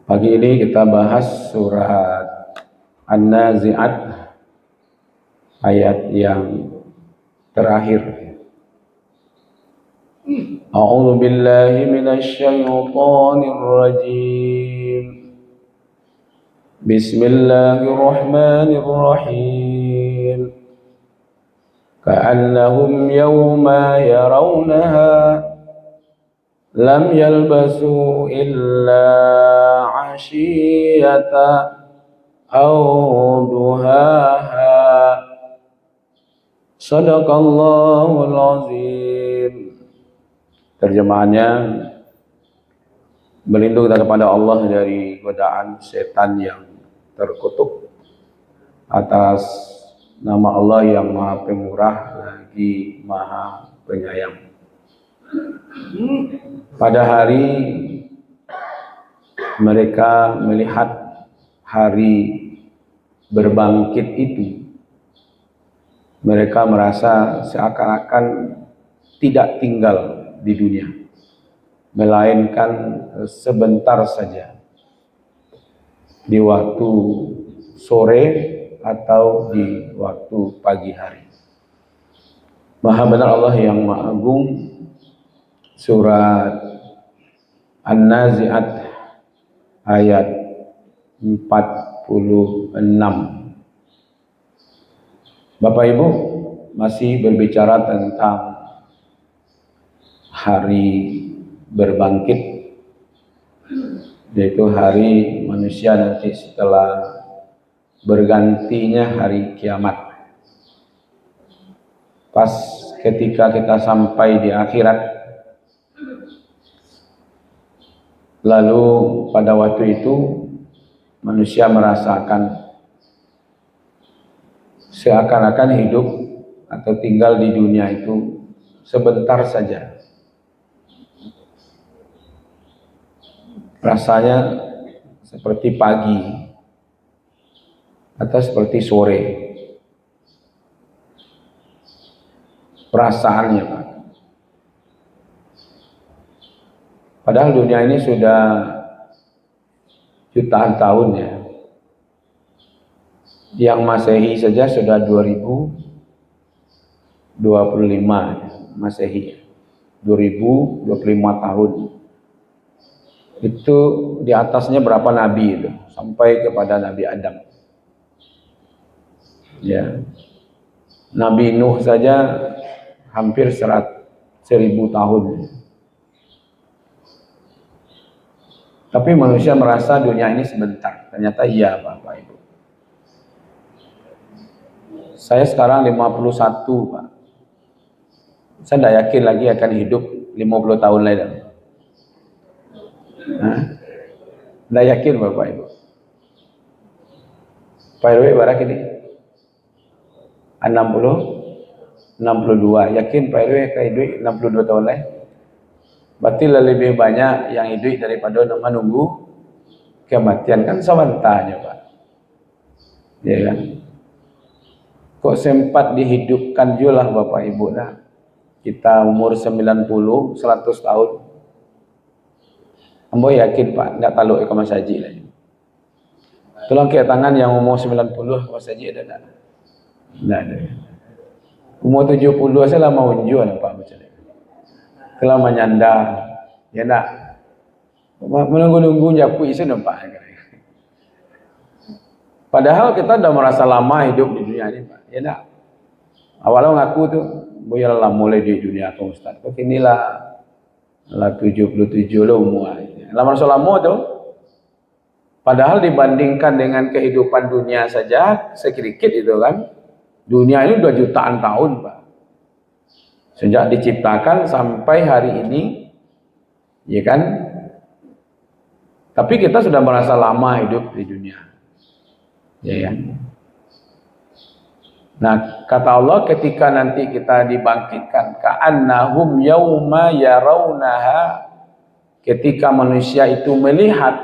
Pagi ini kita bahas surat An-Nazi'at ayat yang terakhir. A'udzu billahi minasy syaithanir rajim. Bismillahirrahmanirrahim. Ka'annahum yawma yarawnaha lam yalbasu illa 'ashiyata aw duhaha. Shadaqallahul azim. Terjemahannya, berlindung kita kepada Allah dari godaan setan yang terkutuk atas nama Allah yang Maha Pemurah lagi Maha Penyayang. Pada hari mereka melihat hari berbangkit itu, mereka merasa seakan-akan tidak tinggal di dunia, melainkan sebentar saja, di waktu sore atau di waktu pagi hari. Maha benar Allah yang Maha Agung. Surat An-Nazi'at ayat 46. Bapak Ibu, masih berbicara tentang hari berbangkit, yaitu hari manusia nanti setelah bergantinya hari kiamat. Pas ketika kita sampai di akhirat, lalu pada waktu itu manusia merasakan seakan-akan hidup atau tinggal di dunia itu sebentar saja. Rasanya seperti pagi atau seperti sore. Perasaannya, Pak. Padahal dunia ini sudah jutaan tahun ya. Yang Masehi saja sudah 2025 Masehi. 2025 tahun. Itu di atasnya berapa nabi itu? Sampai kepada Nabi Adam. Ya. Nabi Nuh saja hampir 1000 tahun. Tapi manusia merasa dunia ini sebentar. Ternyata iya, Bapak Ibu. Saya sekarang 51, Pak. Saya tidak yakin lagi akan hidup 50 tahun lain. Tidak yakin, Bapak Ibu. Pak RW berapa ini? 62. Yakin Pak RW akan hidup 62 tahun lain? Berarti lebih banyak yang hidup daripada menunggu kematian. Kan sawantanya, Pak. Ya kan? Kok sempat dihidupkan juga lah Bapak Ibu lah. Kita umur 90, 100 tahun. Ambo yakin Pak, enggak tahu ke Mas Haji lagi. Tolong ke tangan yang umur 90, Mas Haji ada enggak? Enggak ada. Umur 70 saya lama unjuan Pak macam ni. Kalau menyanda, ya nak. Menunggu-nunggu nyapu isu nampak. Padahal kita dah merasa lama hidup di dunia ini, Pak. Ya nak. Awalnya ngaku tu, boya lah mulai di dunia kau Ustaz. Kok inilah 77 lah umur. Lama lama tu. Padahal dibandingkan dengan kehidupan dunia saja sedikit itu kan. Dunia ini 2 jutaan tahun, Pak. Sejak diciptakan sampai hari ini, ya kan? Tapi kita sudah merasa lama hidup di dunia, ya kan? Nah, kata Allah ketika nanti kita dibangkitkan, ka'annahum yauma yarawnaha, ketika manusia itu melihat,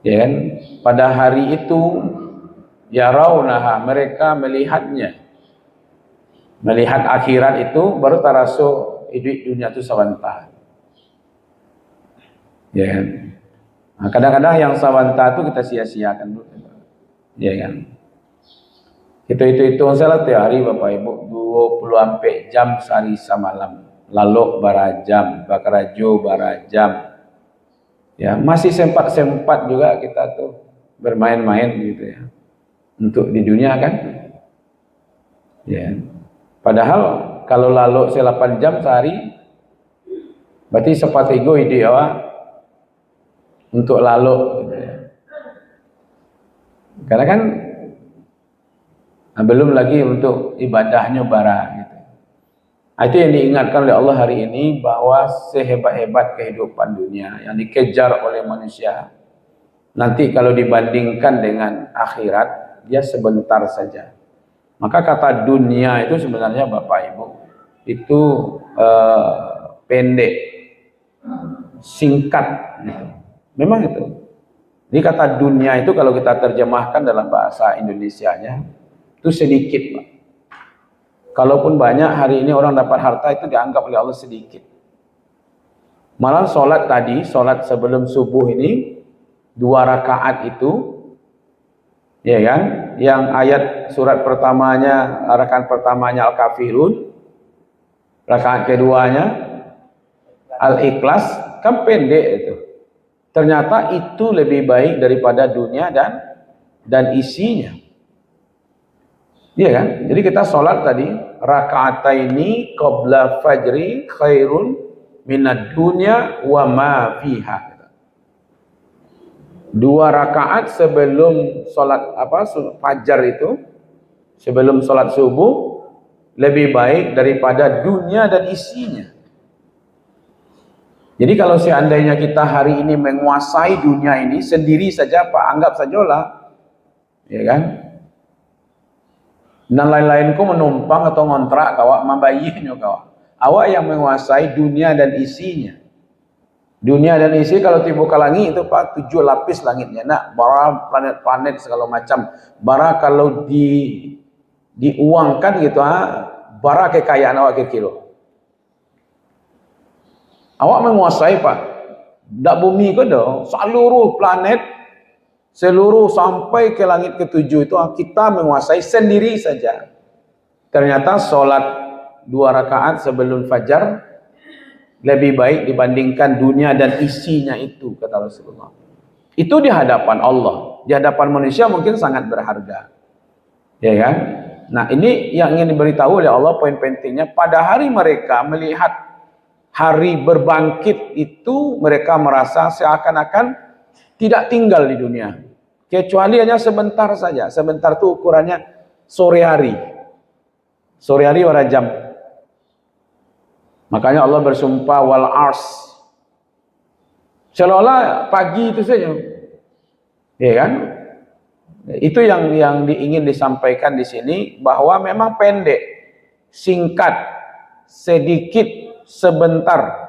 ya kan? Pada hari itu, yarawnaha, mereka melihatnya. Melihat akhirat itu baru taraso hidup dunia itu sebentar. Ya kan? Nah, kadang-kadang yang sawanta itu kita sia-siakan dulu. Ya kan? Kita hitung salah tiap hari Bapak Ibu 24 jam sehari semalam. Lalu barajam, bakarajo barajam. Ya, masih sempat-sempat juga kita tuh bermain-main gitu ya. Untuk di dunia kan. Ya. Padahal kalau lalu 8 jam sehari berarti sepatigo ide awak untuk lalu gitu ya. Karena kan belum lagi untuk ibadahnya bara gitu. Itu yang diingatkan oleh Allah hari ini, bahwa sehebat-hebat kehidupan dunia yang dikejar oleh manusia, nanti kalau dibandingkan dengan akhirat, dia sebentar saja. Maka kata dunia itu sebenarnya Bapak Ibu itu pendek, singkat gitu. Memang itu. Jadi kata dunia itu kalau kita terjemahkan dalam bahasa Indonesianya itu sedikit, Pak. Kalaupun banyak, hari ini orang dapat harta itu dianggap oleh Allah sedikit. Malah sholat tadi, sholat sebelum subuh ini 2 rakaat itu, ya kan? Yang ayat surat pertamanya, rakaat pertamanya Al-Kafirun, rakaat keduanya Al-Ikhlas, kan pendek itu. Ternyata itu lebih baik daripada dunia dan isinya. Iya kan? Jadi kita sholat tadi, raka'ataini qabla fajri khairun minad dunya wa ma fiha. 2 rakaat sebelum sholat fajar itu, sebelum sholat subuh, lebih baik daripada dunia dan isinya. Jadi kalau seandainya kita hari ini menguasai dunia ini sendiri saja, Pak, anggap sajalah, ya kan? Dan lain-lainku menumpang atau ngontrak kawak membayihnya kawak. Awak yang menguasai dunia dan isinya. Dunia dan isi kalau tiba ke langit itu Pak 7 lapis langitnya. Nak, bara planet-planet segala macam. Bara kalau diuangkan gitu bara kekayaan awak kilo. Awak menguasai Pak. Dak bumi ke dah, seluruh planet, seluruh sampai ke langit ke-7 itu kita menguasai sendiri saja. Ternyata sholat 2 rakaat sebelum fajar lebih baik dibandingkan dunia dan isinya itu, kata Rasulullah. Itu di hadapan Allah. Di hadapan manusia mungkin sangat berharga. Ya kan? Nah, ini yang ingin diberitahu oleh Allah, poin pentingnya. Pada hari mereka melihat hari berbangkit itu, mereka merasa seakan-akan tidak tinggal di dunia. Kecuali hanya sebentar saja. Sebentar itu ukurannya sore hari. Sore hari berapa jam? Makanya Allah bersumpah wal ars. Seolah-olah pagi itu saja. Ya kan? Itu yang ingin disampaikan di sini, bahwa memang pendek, singkat, sedikit, sebentar.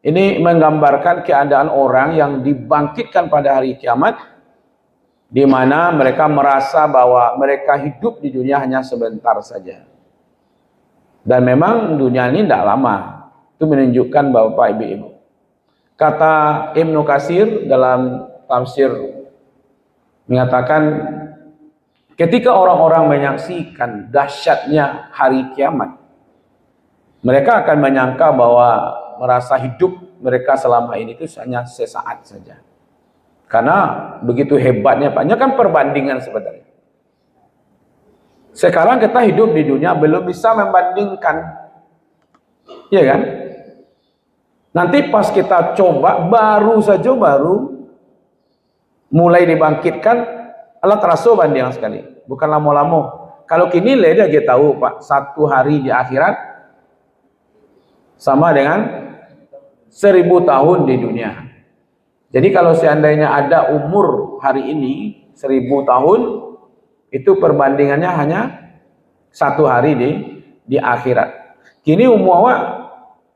Ini menggambarkan keadaan orang yang dibangkitkan pada hari kiamat, di mana mereka merasa bahwa mereka hidup di dunia hanya sebentar saja. Dan memang dunia ini tidak lama. Itu menunjukkan Bapak Ibu. Kata Ibnu Katsir dalam tafsir mengatakan, ketika orang-orang menyaksikan dahsyatnya hari kiamat, mereka akan menyangka bahwa merasa hidup mereka selama ini itu hanya sesaat saja. Karena begitu hebatnya, Pak. Ini kan perbandingan sebenarnya. Sekarang kita hidup di dunia belum bisa membandingkan. Ya kan? Nanti pas kita coba, baru mulai dibangkitkan, Allah terasa banding sekali. Bukan lama-lama. Kalau kini dia tahu, Pak, 1 hari di akhirat sama dengan 1000 tahun di dunia. Jadi kalau seandainya ada umur hari ini 1000 tahun, itu perbandingannya hanya 1 hari di akhirat. Kini umur awak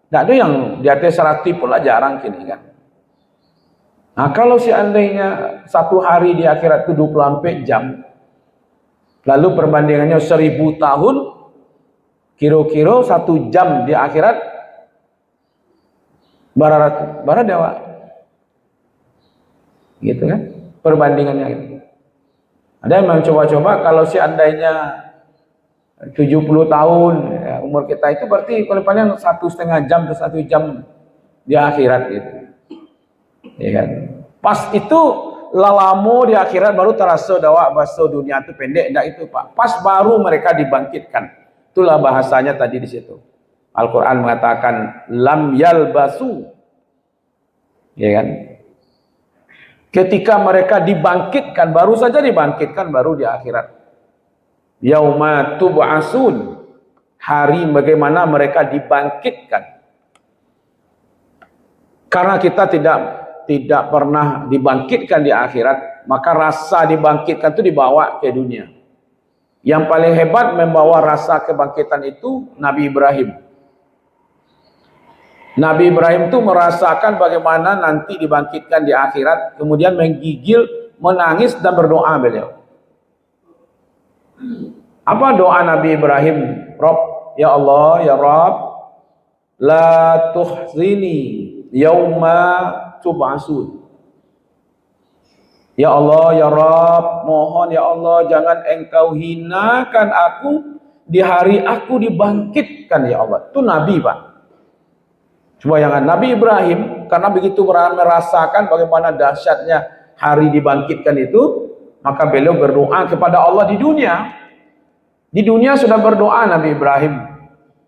tidak ada yang di atas 100 pula, jarang kini kan. Nah, kalau seandainya 1 hari di akhirat itu 24 jam, lalu perbandingannya 1000 tahun, kira-kira 1 jam di akhirat, bara dewa. Gitu kan? Perbandingannya gitu. Ada yang mencoba-coba kalau seandainya 70 tahun ya, umur kita itu berarti paling-paling 1,5 jam atau 1 jam di akhirat gitu. Ya kan? Pas itu lalamu di akhirat baru terasa bahwa bahasa dunia itu pendek, enggak itu Pak. Pas baru mereka dibangkitkan. Itulah bahasanya tadi di situ. Al-Qur'an mengatakan lam yalbasu. Ya kan? Ketika mereka dibangkitkan, baru saja dibangkitkan baru di akhirat. Yauma tub'asun, hari bagaimana mereka dibangkitkan. Karena kita tidak pernah dibangkitkan di akhirat, maka rasa dibangkitkan itu dibawa ke dunia. Yang paling hebat membawa rasa kebangkitan itu Nabi Ibrahim. Nabi Ibrahim itu merasakan bagaimana nanti dibangkitkan di akhirat, kemudian menggigil, menangis dan berdoa beliau. Apa doa Nabi Ibrahim? Rob, ya Allah, ya Rob, la tuhzini yauma tub'asun. Ya Allah, ya Rob, mohon ya Allah, jangan engkau hinakan aku di hari aku dibangkitkan ya Allah. Itu Nabi Pak. Coba jangan Nabi Ibrahim, karena begitu merasakan bagaimana dahsyatnya hari dibangkitkan itu, maka beliau berdoa kepada Allah di dunia. Di dunia sudah berdoa Nabi Ibrahim,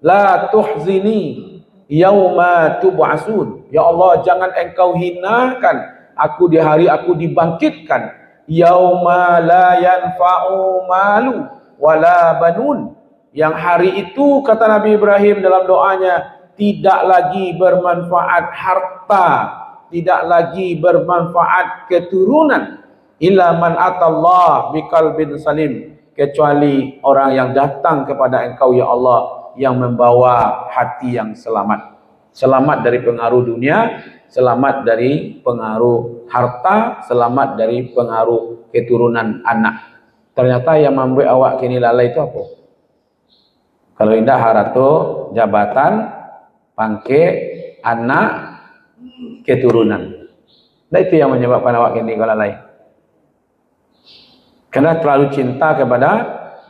la tuhzini yauma tub'asun. Ya Allah, jangan engkau hinakan aku di hari aku dibangkitkan. Yauma la yanfa'u malu wala banun. Yang hari itu kata Nabi Ibrahim dalam doanya, tidak lagi bermanfaat harta, tidak lagi bermanfaat keturunan, illa man atallah biqalbin salim, kecuali orang yang datang kepada engkau ya Allah yang membawa hati yang selamat. Selamat dari pengaruh dunia, selamat dari pengaruh harta, selamat dari pengaruh keturunan anak. Ternyata yang membuat awak kini lalai itu apa? Kalau indah harato, jabatan, pangke, anak, keturunan. Nah itu yang menyebabkan awak ini kalau lalai. Karena terlalu cinta kepada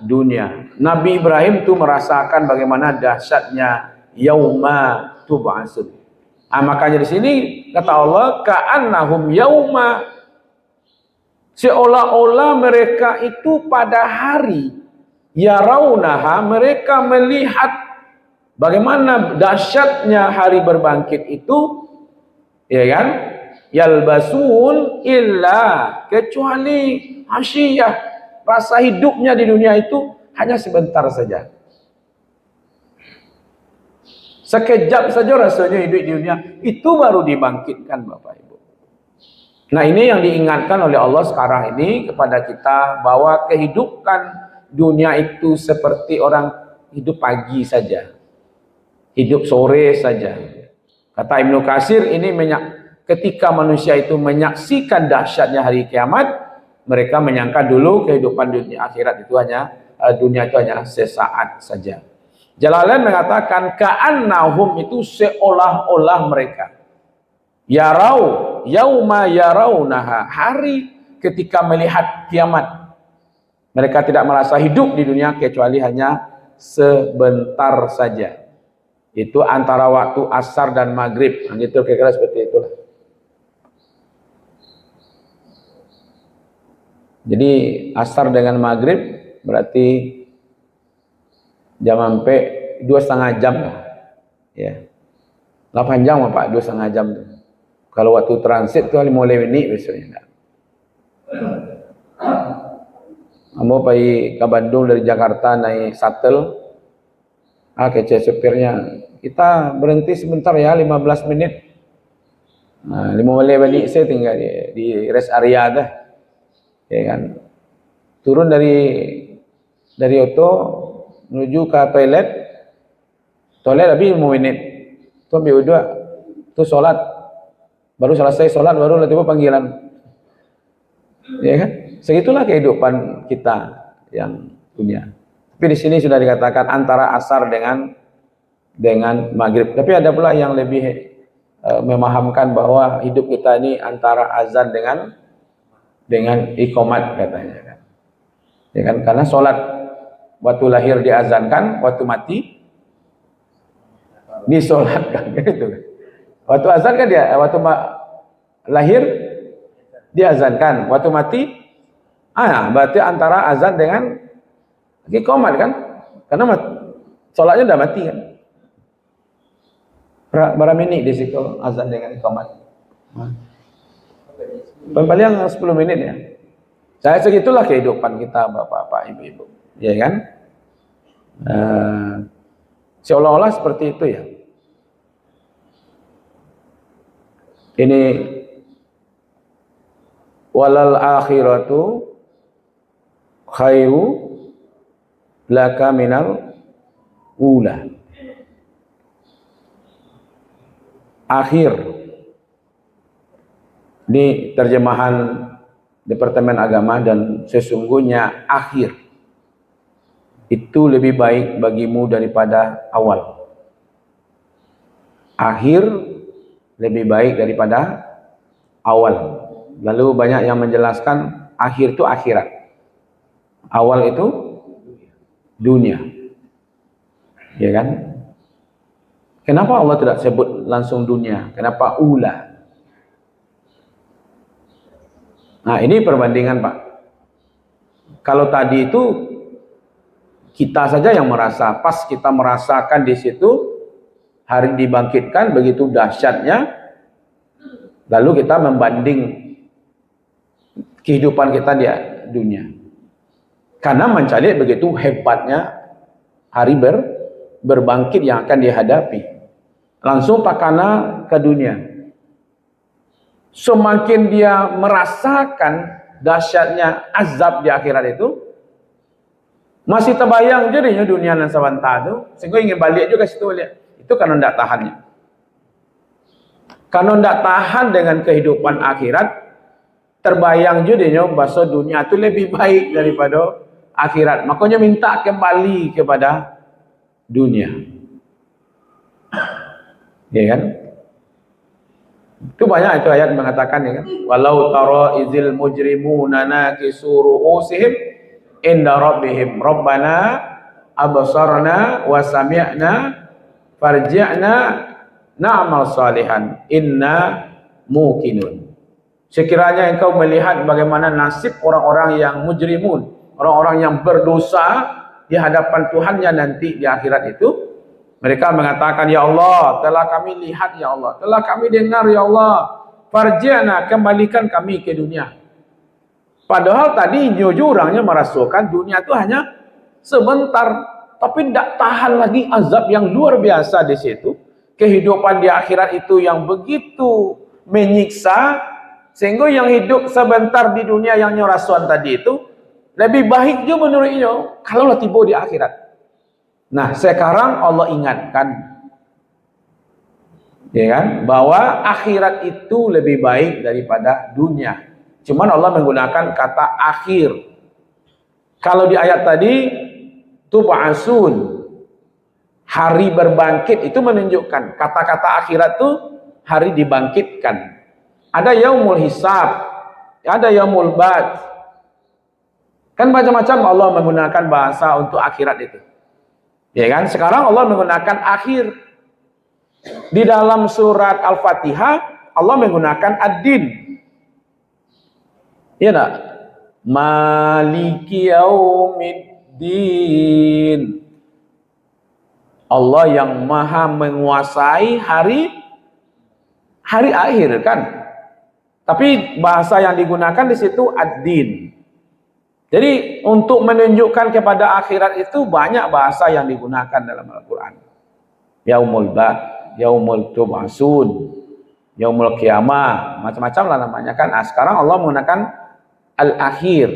dunia. Nabi Ibrahim itu merasakan bagaimana dahsyatnya yauma tub'asun. Makanya di sini kata Allah ka'annahum yauma, seolah-olah mereka itu pada hari yarawnaha, mereka melihat bagaimana dahsyatnya hari berbangkit itu, ya kan? Yalbasun illa, kecuali asyiyah, rasa hidupnya di dunia itu hanya sebentar saja. Sekejap saja rasanya hidup di dunia, itu baru dibangkitkan Bapak Ibu. Nah ini yang diingatkan oleh Allah sekarang ini kepada kita, bahwa kehidupan dunia itu seperti orang hidup pagi saja, hidup sore saja. Kata Ibnu Katsir ini ketika manusia itu menyaksikan dahsyatnya hari kiamat, mereka menyangka dulu kehidupan dunia akhirat itu hanya dunia itu hanya sesaat saja. Jalalain mengatakan ka'annahum itu seolah-olah mereka yarau yauma yarawnaha, hari ketika melihat kiamat, mereka tidak merasa hidup di dunia kecuali hanya sebentar saja. Itu antara waktu asar dan maghrib. Nah, gitu kira-kira seperti itulah. Jadi asar dengan maghrib berarti jam sampai 2,5 jam lah. Ya. 8 jam Pak, 2,5 jam tuh. Kalau waktu transit tuh 5 menit biasanya. Kamu pergi ke Bandung dari Jakarta naik shuttle, kece supirnya, kita berhenti sebentar ya 15 menit. Nah, 5 menit saya tinggal di rest area dah. Ya kan. Turun dari auto menuju ke toilet habis 5 menit. Itu ambil wudhu, itu sholat, baru selesai sholat baru tiba panggilan. Ya kan? Segitulah kehidupan kita yang dunia. Tapi di sini sudah dikatakan antara asar dengan maghrib. Tapi ada pula yang lebih memahamkan bahwa hidup kita ini antara azan dengan dengan iqamat katanya kan. Ya kan, karena sholat waktu lahir diazankan, waktu mati disolatkan gitu kan. Waktu azan kan dia, waktu lahir diazankan, waktu mati berarti antara azan dengan iqamat kan, karena sholatnya udah mati kan. Berapa menit di situ azan dengan iqamat? Paling 10 menit ya. Saya segitulah kehidupan kita bapak-bapak, ibu-ibu, ya kan? Seolah-olah seperti itu ya. Ini walal akhiratu khairu laka minal ula. Akhir di terjemahan Departemen Agama, dan sesungguhnya akhir itu lebih baik bagimu daripada awal. Akhir lebih baik daripada awal. Lalu banyak yang menjelaskan akhir itu akhirat, awal itu dunia, ya kan? Kenapa Allah tidak sebut langsung dunia? Kenapa ula? Nah, ini perbandingan Pak. Kalau tadi itu kita saja yang merasa, pas kita merasakan di situ hari dibangkitkan begitu dahsyatnya, lalu kita membanding kehidupan kita di dunia. Karena mencari begitu hebatnya hari berbangkit yang akan dihadapi. Langsung takana ke dunia. Semakin dia merasakan dahsyatnya azab di akhirat itu, masih terbayang jadinya dunia dan sawanta itu, sehingga ingin balik juga situ lihat. Itu karena tidak tahannya. Karena tidak tahan dengan kehidupan akhirat, terbayang jadinya bahwa dunia itu lebih baik daripada akhirat. Makanya minta kembali kepada dunia. Ya kan? Itu banyak itu ayat mengatakan ya kan, walau tara izil mujrimuna nakisu ru'usihim inda rabbihim rabbana absarna wa sami'na farji'na na'mal salihan inna muqinun. Sekiranya engkau melihat bagaimana nasib orang-orang yang mujrimun, orang-orang yang berdosa di hadapan Tuhannya nanti di akhirat itu, mereka mengatakan, ya Allah, telah kami lihat ya Allah, telah kami dengar ya Allah, farji'na, kembalikan kami ke dunia. Padahal tadi jujurnya merasukan dunia itu hanya sebentar, tapi tidak tahan lagi azab yang luar biasa di situ. Kehidupan di akhirat itu yang begitu menyiksa, sehingga yang hidup sebentar di dunia yang nyorasuan tadi itu lebih baik juga menurutnya kalau tiba di akhirat. Nah, sekarang Allah ingatkan, ya kan, bahwa akhirat itu lebih baik daripada dunia. Cuman Allah menggunakan kata akhir. Kalau di ayat tadi tub'asun, hari berbangkit, itu menunjukkan kata-kata akhirat itu hari dibangkitkan. Ada yaumul hisab, ada yaumul ba'ts. Kan macam-macam Allah menggunakan bahasa untuk akhirat itu. Ya kan? Sekarang Allah menggunakan akhir. Di dalam surat Al-Fatihah Allah menggunakan ad-din. Iya enggak? Maliki yaumiddin. Allah yang maha menguasai hari akhir kan. Tapi bahasa yang digunakan di situ ad-din. Jadi untuk menunjukkan kepada akhirat itu banyak bahasa yang digunakan dalam Al-Quran. Yaumul ba'ts, yaumul tub'asun, yaumul qiyamah, macam-macam lah namanya kan. Sekarang Allah menggunakan al-akhir.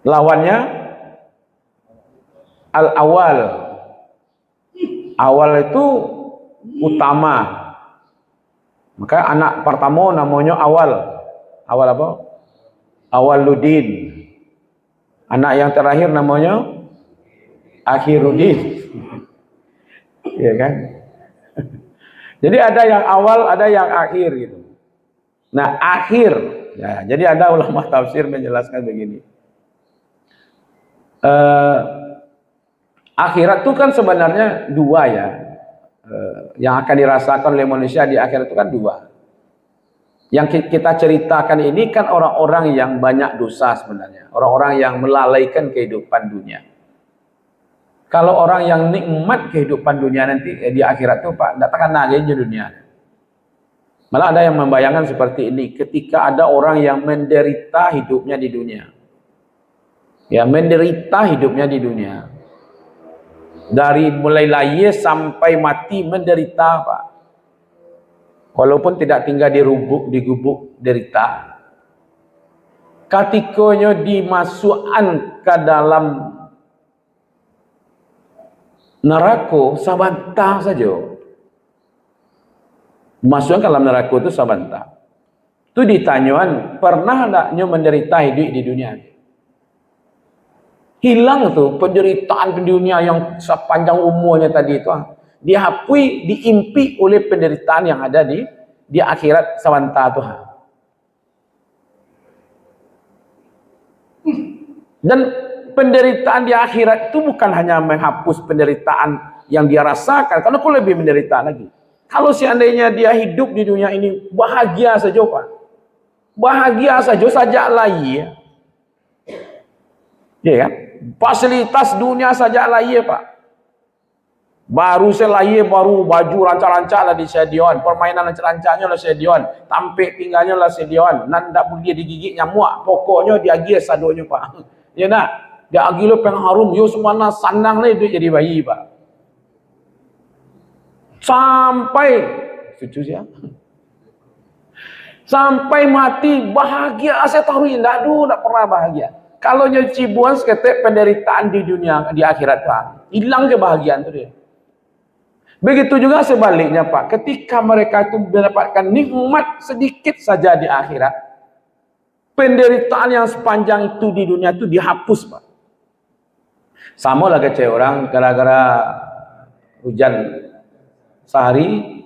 Lawannya al-awal. Awal itu utama. Maka anak pertama namanya awal. Awal apa? Awaluddin. Anak yang terakhir namanya Akhiruddin. Ya kan? Jadi ada yang awal, ada yang akhir gitu. Nah, akhir Ya, jadi ada ulama tafsir menjelaskan begini. Eh, Akhirat itu kan sebenarnya dua ya. Yang akan dirasakan oleh manusia di akhirat itu kan dua. Yang kita ceritakan ini kan orang-orang yang banyak dosa sebenarnya. Orang-orang yang melalaikan kehidupan dunia. Kalau orang yang nikmat kehidupan dunia nanti di akhirat itu Pak, tidak akan lagi di dunia. Malah ada yang membayangkan seperti ini, ketika ada orang yang menderita hidupnya di dunia. Ya, menderita hidupnya di dunia. Dari mulai lahir sampai mati menderita, Pak. Walaupun tidak tinggal di gubuk derita. Ketikanya dimasukkan ke dalam neraka sabanta saja. Masukkan ke dalam neraka itu sabanta. Itu ditanyakan, pernah enggaknya menderita hidup di dunia? Hilang tuh penderitaan di dunia yang sepanjang umurnya tadi itu. Dihapui, diimpi oleh penderitaan yang ada di akhirat sabanta Tuhan. Dan penderitaan di akhirat itu bukan hanya menghapus penderitaan yang dia rasakan, karena aku lebih menderita lagi. Kalau seandainya dia hidup di dunia ini bahagia saja, Pak. Bahagia saja sajak lahir. Ya kan? Fasilitas dunia sajak lahir, Pak. Baru selahir, baru baju rancak-rancak lah di stadion, permainan rancak-rancaknya lah stadion, tampik tinggalnya lah stadion, nan tak boleh digigit nyamuk, pokoknya dia agih sadonya, Pak. Ya nak, dia agih lo peng harum, yo semua sanang lah itu jadi bayi, Pak. Sampai cucu siapa? Sampai mati bahagia, saya tahu tidak, tidak pernah bahagia. Kalau nyuci buang seketik penderitaan di dunia, di akhirat, Pak, hilang kebahagiaan itu dia. Begitu juga sebaliknya, Pak. Ketika mereka itu mendapatkan nikmat sedikit saja di akhirat, penderitaan yang sepanjang itu di dunia itu dihapus, Pak. Sama lah kecil orang gara-gara hujan sehari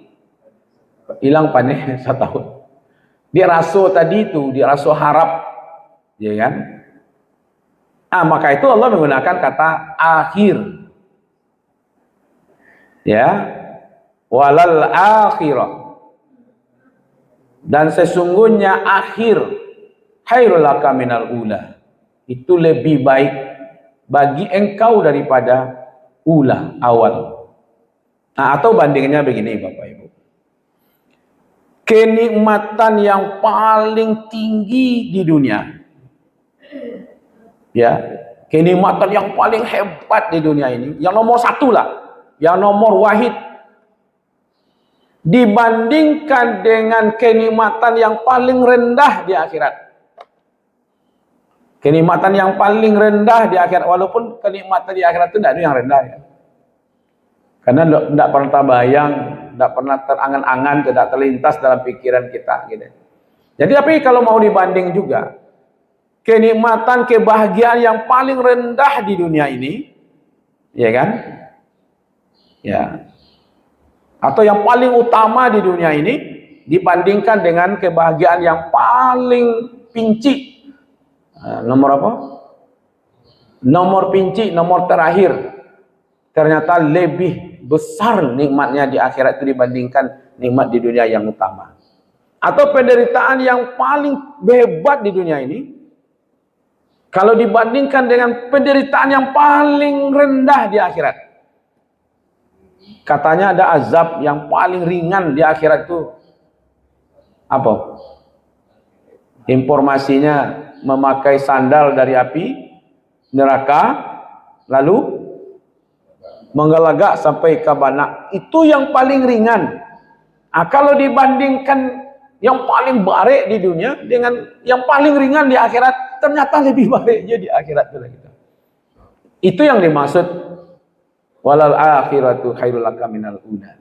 hilang panen setahun. Dia rasa tadi itu, dia rasa harap, ya kan? Maka itu Allah menggunakan kata akhir. Ya, walal akhirah, dan sesungguhnya akhir khairul laka minal ula, itu lebih baik bagi engkau daripada ula, awal. Atau bandingnya begini Bapak Ibu, kenikmatan yang paling tinggi di dunia, ya, kenikmatan yang paling hebat di dunia ini, yang nomor satu lah, yang nomor wahid, dibandingkan dengan kenikmatan yang paling rendah di akhirat. Kenikmatan yang paling rendah di akhirat, walaupun kenikmatan di akhirat itu tidak ada yang rendah ya. Karena tidak pernah terbayang, tidak pernah terangan-angan, tidak terlintas dalam pikiran kita gitu. Jadi tapi kalau mau dibanding juga, kenikmatan kebahagiaan yang paling rendah di dunia ini, ya kan? Ya, atau yang paling utama di dunia ini dibandingkan dengan kebahagiaan yang paling pinci. Nomor apa? Nomor pinci, nomor terakhir. Ternyata lebih besar nikmatnya di akhirat itu dibandingkan nikmat di dunia yang utama. Atau penderitaan yang paling hebat di dunia ini, kalau dibandingkan dengan penderitaan yang paling rendah di akhirat. Katanya ada azab yang paling ringan di akhirat itu apa? Informasinya memakai sandal dari api neraka, lalu menggelagak sampai ke banak. Itu yang paling ringan. Kalau dibandingkan yang paling baik di dunia dengan yang paling ringan di akhirat, ternyata lebih baiknya di akhirat itu. Itu yang dimaksud walal akhiratu khairul laka minal ula.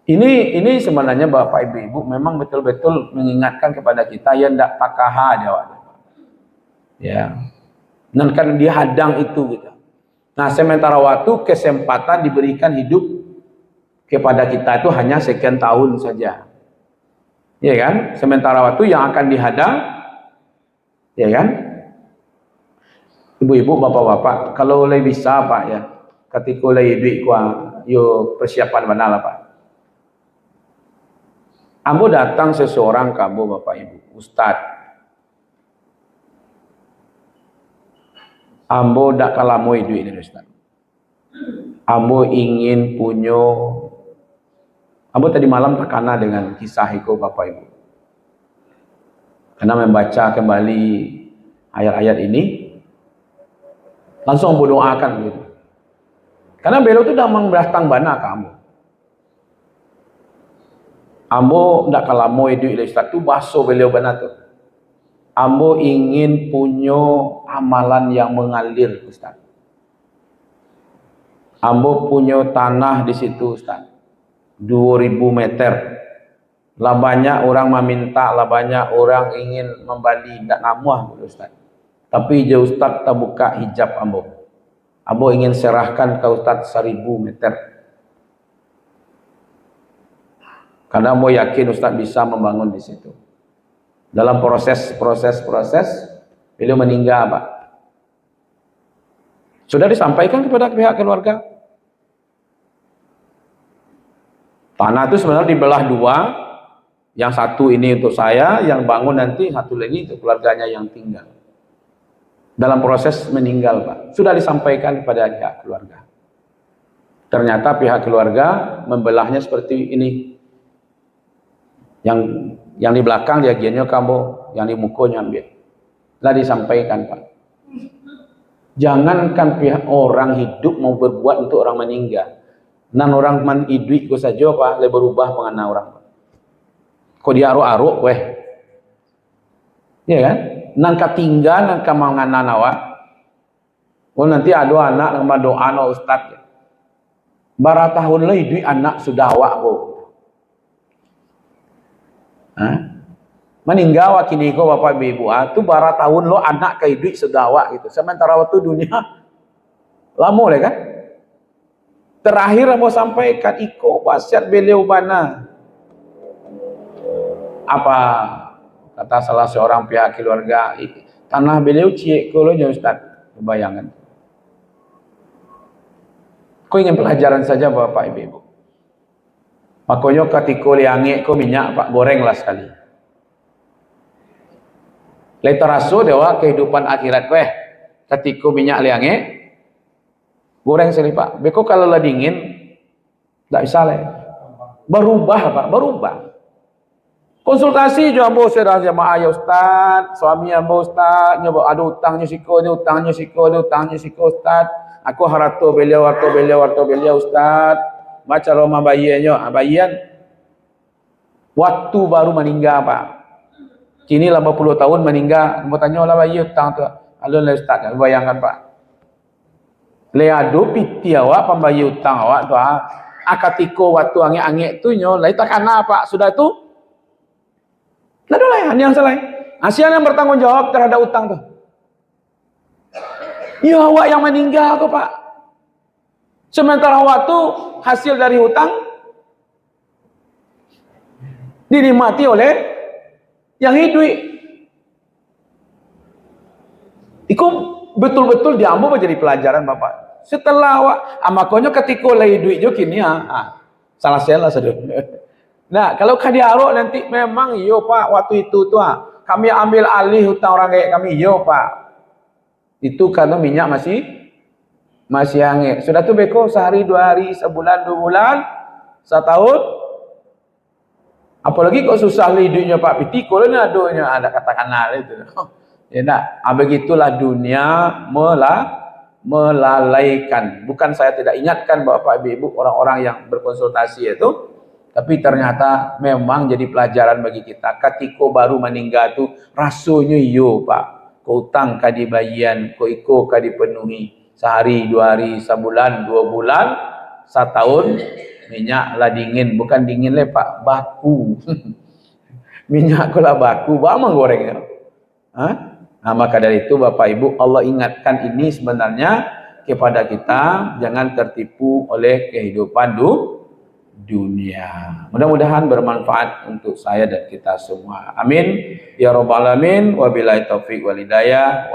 Ini sebenarnya Bapak Ibu memang betul-betul mengingatkan kepada kita yang tidak takaha jawabnya. Ya. Dan kan dihadang itu gitu. Nah, sementara waktu kesempatan diberikan hidup kepada kita itu hanya sekian tahun saja. ya kan? Sementara waktu yang akan dihadang, ya kan? Ibu-ibu, bapak-bapak, kalau oleh bisa Pak ya, ketika oleh duit kuah, yo persiapan mana lah Pak? Ambo datang seseorang ke ambo Bapak Ibu, Ustadz, ambo dak kalamoi duit ini Ustadz. Ambo ingin punya, ambo tadi malam terkena dengan kisah itu Bapak Ibu. Karena membaca kembali ayat-ayat ini, langsung ambo doakan gitu. Karena beliau itu dah datang bana ke ambo. Ambo ndak kalamoi duit Ustaz tu baso beliau benar tu. Ambo ingin punya amalan yang mengalir Ustaz. Ambo punya tanah di situ Ustaz. 2000 meter. Lah banyak orang meminta, lah banyak orang ingin membali ndak namuah Ustaz. Tapi je Ustaz tak buka hijab ambo. Ambo ingin serahkan ke Ustaz 1000 meter. Karena mau yakin Ustaz bisa membangun di situ. Dalam proses, beliau meninggal Pak. Sudah disampaikan kepada pihak keluarga. Tanah itu sebenarnya dibelah dua. Yang satu ini untuk saya, yang bangun nanti satu lagi untuk keluarganya yang tinggal. Dalam proses meninggal Pak. Sudah disampaikan kepada pihak keluarga. Ternyata pihak keluarga membelahnya seperti ini. Yang di belakang diagiannya kamu, yang di mukonya ambil. Lah disampaikan Pak. Jangankan pihak orang hidup mau berbuat untuk orang meninggal. Nan orang hidup ko saja Pak, le berubah pengana orang. Kok dia aruk-aruk weh. Ya kan? Nan katinggal nan kamangana nawa. Oh nanti ada anak nama doa no Ustaz. Bara tahun le hidup anak sudah awak ko. Meninggal kini ko Bapak Ibu tu bara tahun lo anak ke hidup sedawa gitu. Sementara waktu dunia lama le kan. Terakhir mau sampaikan iko wasiat beliau bana. Apa kata salah seorang pihak keluarga, tanah beliau cie ko lo Ustaz. Bayangan. Kau ingin pelajaran saja Bapak Ibu. Makanya ketika liangi ko minyak Pak goreng lah sekali. Letaraso dewa kehidupan akhirat weh. Ketika minyak liangi goreng sekali Pak. Beko kalau lah dingin tak bisa lah. Berubah Pak, berubah. Konsultasi jo ambo sudah jamaah ya Ustaz, suami ambo Ustaz, nyoba ada utangnya siko, ada utangnya siko Ustaz. Aku harto beliau Ustaz. Macam Roma bayiannya, bayian waktu baru meninggal Pak. Kini 80 tahun meninggal, mau tanya lah bayi utang tu. Alun Ustaz, bayangkan Pak. Leado piti awak pembayi utang awak tu akatiko waktu angin-angin tu nyo, lai tak kana Pak, sudah tu. Nada lain yang salah. Siapa yang bertanggung jawab terhadap utang tu? Ya awak yang meninggal tu Pak. Sementara waktu hasil dari hutang dinikmati oleh yang hidup. Itu betul-betul diambil menjadi pelajaran Bapak. Setelah awak, makanya ketika lagi duit jo kini salah saya lah sedih. Nah kalau kadiaro nanti memang yo Pak waktu itu tuh kami ambil alih hutang orang kayak kami yo Pak. Itu karena minyak masih hangat. Sudah tu beko sehari, 2 hari, sebulan, 2 bulan, 1 tahun. Apalagi kok susah hidupnya Pak Piti, kalau ni ada katakanlah itu. Ya nak, begitulah dunia melalaikan. Bukan saya tidak ingatkan Bapak Ibu orang-orang yang berkonsultasi itu, tapi ternyata memang jadi pelajaran bagi kita. Ketika baru meninggal tu rasanya iyo Pak. Kau utang ka dibagian, kau iko ka dipenuhi. Sehari, 2 hari, sebulan, 2 bulan, 1 tahun, minyak lah dingin. Bukan dingin le Pak, baku. Minyak kau lah baku, bama gorengnya. Nah, maka dari itu Bapak Ibu, Allah ingatkan ini sebenarnya kepada kita, jangan tertipu oleh kehidupan dunia. Mudah-mudahan bermanfaat untuk saya dan kita semua. Amin ya rabbal alamin. Wabillahi taufik wal hidayah.